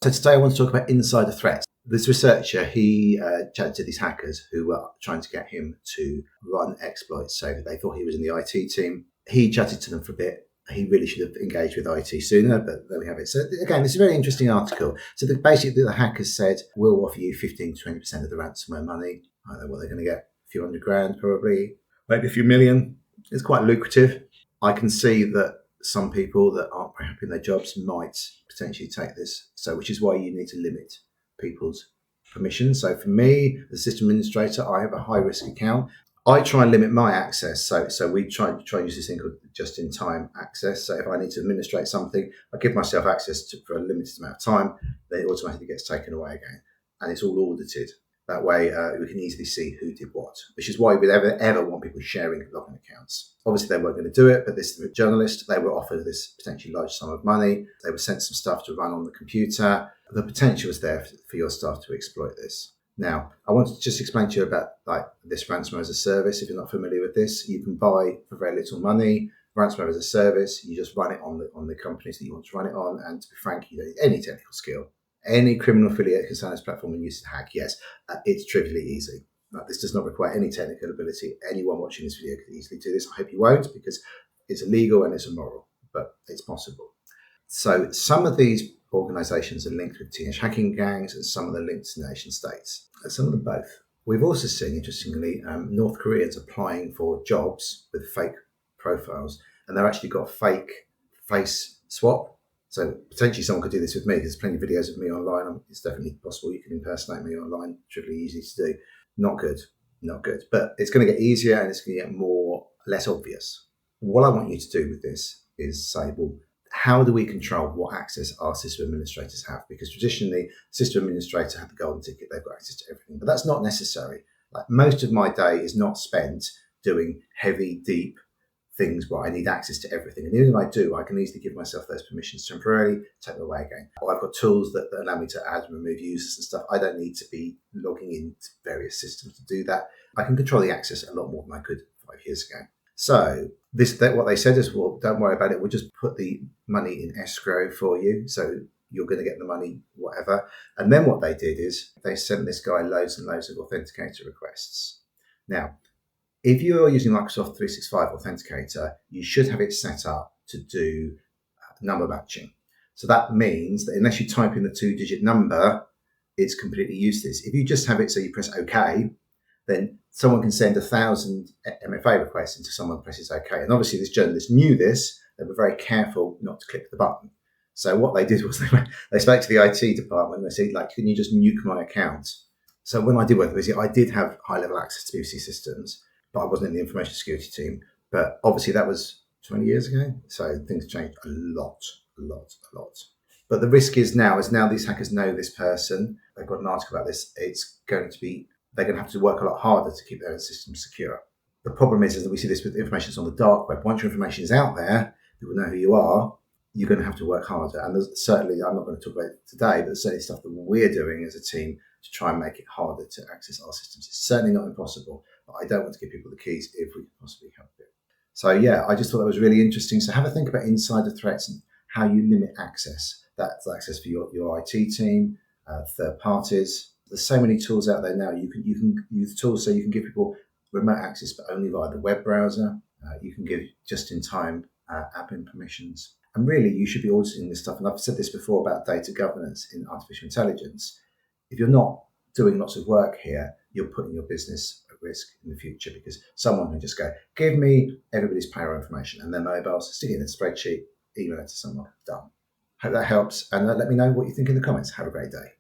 So today I want to talk about insider threats. This researcher, he chatted to these hackers who were trying to get him to run exploits. So they thought he was in the IT team. He chatted to them for a bit. He really should have engaged with IT sooner, but there we have it. So again, this is a very interesting article. So basically the hackers said, we'll offer you 15 to 20% of the ransomware money. I don't know what they're going to get, a few $100,000 probably, maybe a few million. It's quite lucrative. I can see that some people that aren't very happy in their jobs might potentially take this. So, which is why you need to limit people's permissions. So for me, as a system administrator, I have a high risk account. I try and limit my access. So we try and use this thing called just-in-time access. So if I need to administrate something, I give myself access for a limited amount of time, then it automatically gets taken away again. And it's all audited. That way, we can easily see who did what, which is why we'd ever want people sharing login accounts. Obviously, they weren't going to do it, but this journalist, they were offered this potentially large sum of money. They were sent some stuff to run on the computer. The potential was there for your staff to exploit this. Now, I want to just explain to you about this ransomware as a service. If you're not familiar with this, you can buy for very little money ransomware as a service. You just run it on the companies that you want to run it on. And to be frank, you don't need any technical skill. Any criminal affiliate can sign this platform and use it to hack. Yes, it's trivially easy. This does not require any technical ability. Anyone watching this video can easily do this. I hope you won't, because it's illegal and it's immoral, but it's possible. So some of these organizations are linked with teenage hacking gangs, and some of them are linked to nation states, and some of them both. We've also seen, interestingly, North Koreans applying for jobs with fake profiles, and they've actually got fake face swap. So potentially someone could do this with me. There's plenty of videos of me online. It's definitely possible. You can impersonate me online. Trivially easy to do. Not good. But it's going to get easier and it's going to get less obvious. What I want you to do with this is say, well, how do we control what access our system administrators have? Because traditionally, system administrator have the golden ticket. They've got access to everything. But that's not necessary. Most of my day is not spent doing heavy, deep things where I need access to everything. And even if I do, I can easily give myself those permissions temporarily, take them away again. Or I've got tools that allow me to add and remove users and stuff. I don't need to be logging into various systems to do that. I can control the access a lot more than I could 5 years ago. So what they said is, well, don't worry about it. We'll just put the money in escrow for you. So you're going to get the money, whatever. And then what they did is they sent this guy loads and loads of authenticator requests. Now, if you're using Microsoft 365 Authenticator, you should have it set up to do number matching. So that means that unless you type in the 2-digit number, it's completely useless. If you just have it so you press OK, then someone can send 1,000 MFA requests until someone presses OK. And obviously this journalist knew this. They were very careful not to click the button. So what they did was they spoke to the IT department. They said, can you just nuke my account? So when I did work with BBC, I did have high-level access to BBC systems, but I wasn't in the information security team. But obviously that was 20 years ago. So things changed a lot. But the risk is now these hackers know this person. They've got an article about this. They're going to have to work a lot harder to keep their systems secure. The problem is that we see this with information that's on the dark web. Once your information is out there, people know who you are, you're going to have to work harder. And there's certainly, I'm not going to talk about it today, but there's certainly stuff that we're doing as a team to try and make it harder to access our systems. It's certainly not impossible, but I don't want to give people the keys if we can possibly help it. So yeah, I just thought that was really interesting. So have a think about insider threats and how you limit access. That's access for your IT team, third parties. There's so many tools out there now. You can use tools so you can give people remote access, but only via the web browser. You can give just-in-time admin permissions. And really, you should be auditing this stuff. And I've said this before about data governance in artificial intelligence. If you're not doing lots of work here, you're putting your business at risk in the future, because someone can just go, give me everybody's payroll information and their mobiles, stick it in a spreadsheet, email it to someone, done. Hope that helps. And let me know what you think in the comments. Have a great day.